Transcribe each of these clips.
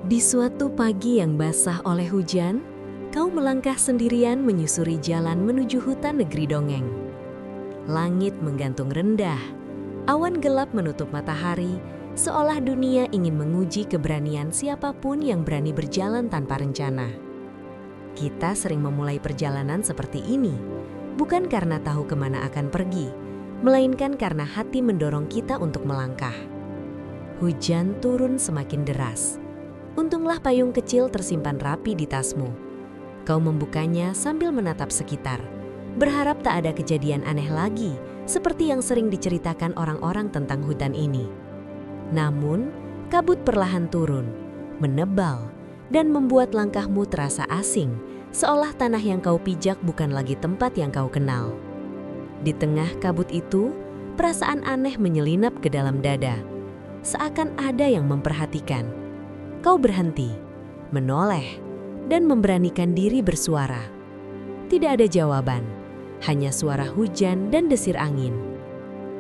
Di suatu pagi yang basah oleh hujan, kau melangkah sendirian menyusuri jalan menuju hutan negeri dongeng. Langit menggantung rendah, awan gelap menutup matahari, seolah dunia ingin menguji keberanian siapapun yang berani berjalan tanpa rencana. Kita sering memulai perjalanan seperti ini, bukan karena tahu kemana akan pergi, melainkan karena hati mendorong kita untuk melangkah. Hujan turun semakin deras. Untunglah payung kecil tersimpan rapi di tasmu. Kau membukanya sambil menatap sekitar, berharap tak ada kejadian aneh lagi, seperti yang sering diceritakan orang-orang tentang hutan ini. Namun, kabut perlahan turun, menebal, dan membuat langkahmu terasa asing, seolah tanah yang kau pijak bukan lagi tempat yang kau kenal. Di tengah kabut itu, perasaan aneh menyelinap ke dalam dada, seakan ada yang memperhatikan. Kau berhenti, menoleh, dan memberanikan diri bersuara. Tidak ada jawaban, hanya suara hujan dan desir angin.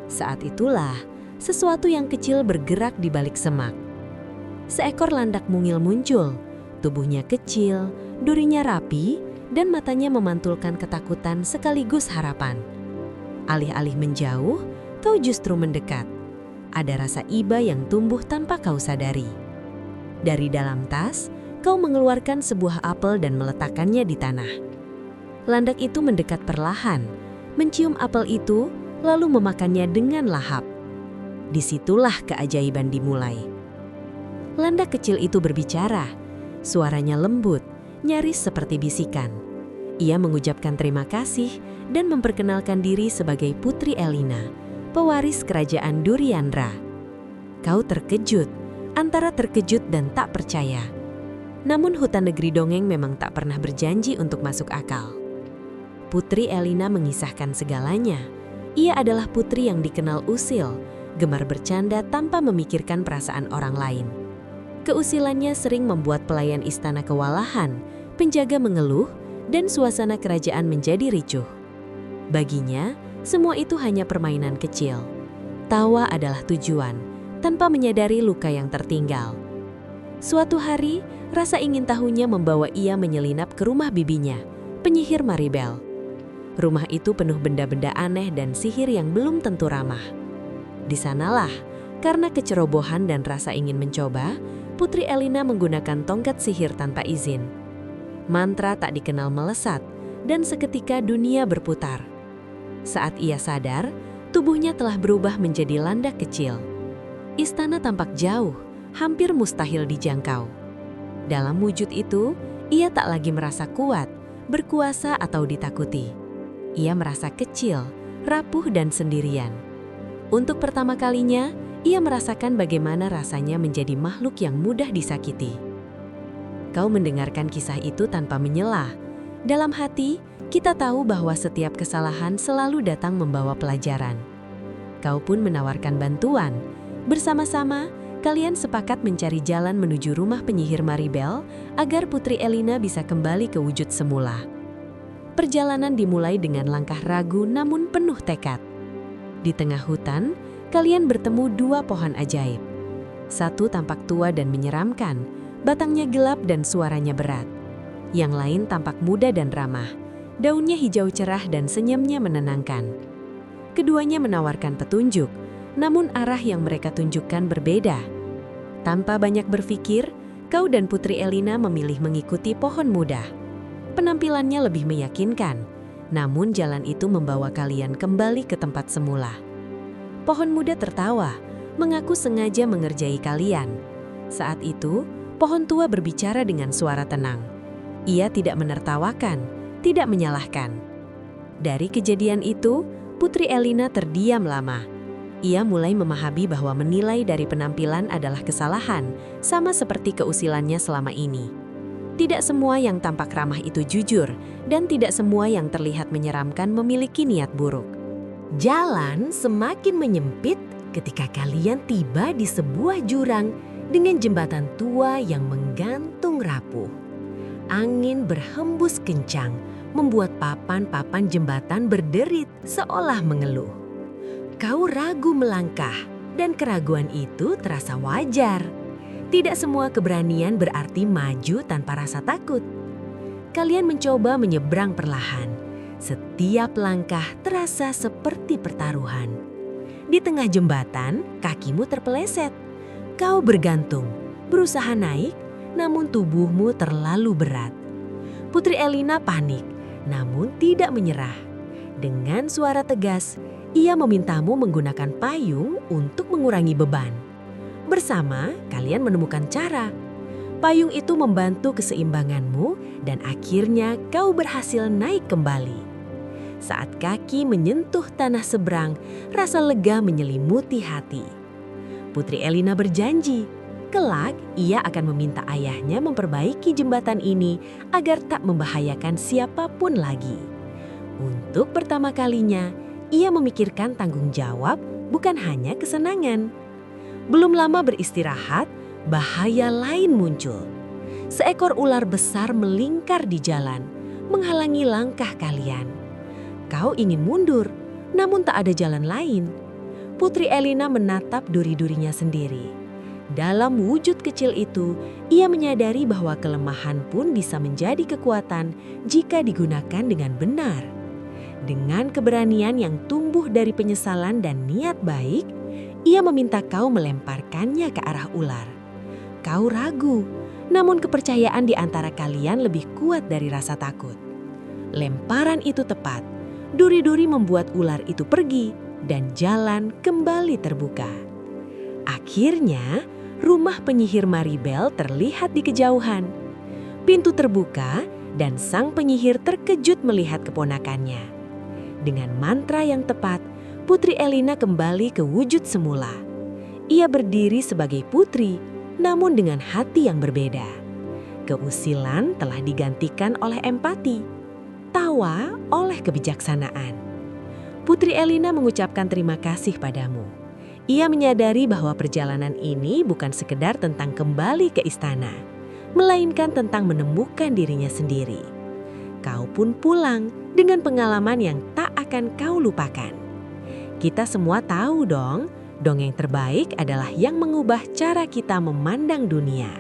Saat itulah, sesuatu yang kecil bergerak di balik semak. Seekor landak mungil muncul, tubuhnya kecil, durinya rapi, dan matanya memantulkan ketakutan sekaligus harapan. Alih-alih menjauh, kau justru mendekat. Ada rasa iba yang tumbuh tanpa kau sadari. Dari dalam tas, kau mengeluarkan sebuah apel dan meletakkannya di tanah. Landak itu mendekat perlahan, mencium apel itu, lalu memakannya dengan lahap. Disitulah keajaiban dimulai. Landak kecil itu berbicara, suaranya lembut, nyaris seperti bisikan. Ia mengucapkan terima kasih dan memperkenalkan diri sebagai Putri Elina, pewaris kerajaan Duryandra. Kau terkejut, antara terkejut dan tak percaya. Namun hutan negeri dongeng memang tak pernah berjanji untuk masuk akal. Putri Elina mengisahkan segalanya. Ia adalah putri yang dikenal usil, gemar bercanda tanpa memikirkan perasaan orang lain. Keusilannya sering membuat pelayan istana kewalahan, penjaga mengeluh, dan suasana kerajaan menjadi ricuh. Baginya, semua itu hanya permainan kecil. Tawa adalah tujuan, tanpa menyadari luka yang tertinggal. Suatu hari, rasa ingin tahunya membawa ia menyelinap ke rumah bibinya, penyihir Maribel. Rumah itu penuh benda-benda aneh dan sihir yang belum tentu ramah. Di sanalah, karena kecerobohan dan rasa ingin mencoba, Putri Elina menggunakan tongkat sihir tanpa izin. Mantra tak dikenal melesat, dan seketika dunia berputar. Saat ia sadar, tubuhnya telah berubah menjadi landak kecil. Istana tampak jauh, hampir mustahil dijangkau. Dalam wujud itu, ia tak lagi merasa kuat, berkuasa atau ditakuti. Ia merasa kecil, rapuh dan sendirian. Untuk pertama kalinya, ia merasakan bagaimana rasanya menjadi makhluk yang mudah disakiti. Kau mendengarkan kisah itu tanpa menyela. Dalam hati, kita tahu bahwa setiap kesalahan selalu datang membawa pelajaran. Kau pun menawarkan bantuan. Bersama-sama, kalian sepakat mencari jalan menuju rumah penyihir Maribel agar Putri Elina bisa kembali ke wujud semula. Perjalanan dimulai dengan langkah ragu namun penuh tekad. Di tengah hutan, kalian bertemu dua pohon ajaib. Satu tampak tua dan menyeramkan, batangnya gelap dan suaranya berat. Yang lain tampak muda dan ramah, daunnya hijau cerah dan senyumnya menenangkan. Keduanya menawarkan petunjuk, namun arah yang mereka tunjukkan berbeda. Tanpa banyak berpikir, kau dan Putri Elina memilih mengikuti pohon muda. Penampilannya lebih meyakinkan, namun jalan itu membawa kalian kembali ke tempat semula. Pohon muda tertawa, mengaku sengaja mengerjai kalian. Saat itu, pohon tua berbicara dengan suara tenang. Ia tidak menertawakan, tidak menyalahkan. Dari kejadian itu, Putri Elina terdiam lama. Ia mulai memahami bahwa menilai dari penampilan adalah kesalahan, sama seperti keusilannya selama ini. Tidak semua yang tampak ramah itu jujur, dan tidak semua yang terlihat menyeramkan memiliki niat buruk. Jalan semakin menyempit ketika kalian tiba di sebuah jurang dengan jembatan tua yang menggantung rapuh. Angin berhembus kencang, membuat papan-papan jembatan berderit seolah mengeluh. Kau ragu melangkah, dan keraguan itu terasa wajar. Tidak semua keberanian berarti maju tanpa rasa takut. Kalian mencoba menyeberang perlahan. Setiap langkah terasa seperti pertaruhan. Di tengah jembatan, kakimu terpeleset. Kau bergantung, berusaha naik, namun tubuhmu terlalu berat. Putri Elina panik, namun tidak menyerah. Dengan suara tegas, ia memintamu menggunakan payung untuk mengurangi beban. Bersama, kalian menemukan cara. Payung itu membantu keseimbanganmu dan akhirnya kau berhasil naik kembali. Saat kaki menyentuh tanah seberang, rasa lega menyelimuti hati. Putri Elina berjanji, kelak ia akan meminta ayahnya memperbaiki jembatan ini agar tak membahayakan siapapun lagi. Untuk pertama kalinya, ia memikirkan tanggung jawab bukan hanya kesenangan. Belum lama beristirahat, bahaya lain muncul. Seekor ular besar melingkar di jalan, menghalangi langkah kalian. Kau ingin mundur, namun tak ada jalan lain. Putri Elina menatap duri-durinya sendiri. Dalam wujud kecil itu, ia menyadari bahwa kelemahan pun bisa menjadi kekuatan jika digunakan dengan benar. Dengan keberanian yang tumbuh dari penyesalan dan niat baik, ia meminta kau melemparkannya ke arah ular. Kau ragu, namun kepercayaan di antara kalian lebih kuat dari rasa takut. Lemparan itu tepat. Duri-duri membuat ular itu pergi dan jalan kembali terbuka. Akhirnya, rumah penyihir Maribel terlihat di kejauhan. Pintu terbuka dan sang penyihir terkejut melihat keponakannya. Dengan mantra yang tepat, Putri Elina kembali ke wujud semula. Ia berdiri sebagai putri, namun dengan hati yang berbeda. Keusilan telah digantikan oleh empati. Tawa oleh kebijaksanaan. Putri Elina mengucapkan terima kasih padamu. Ia menyadari bahwa perjalanan ini bukan sekedar tentang kembali ke istana, melainkan tentang menemukan dirinya sendiri. Kau pun pulang dengan pengalaman yang tak akan kau lupakan. Kita semua tahu dong, dongeng terbaik adalah yang mengubah cara kita memandang dunia.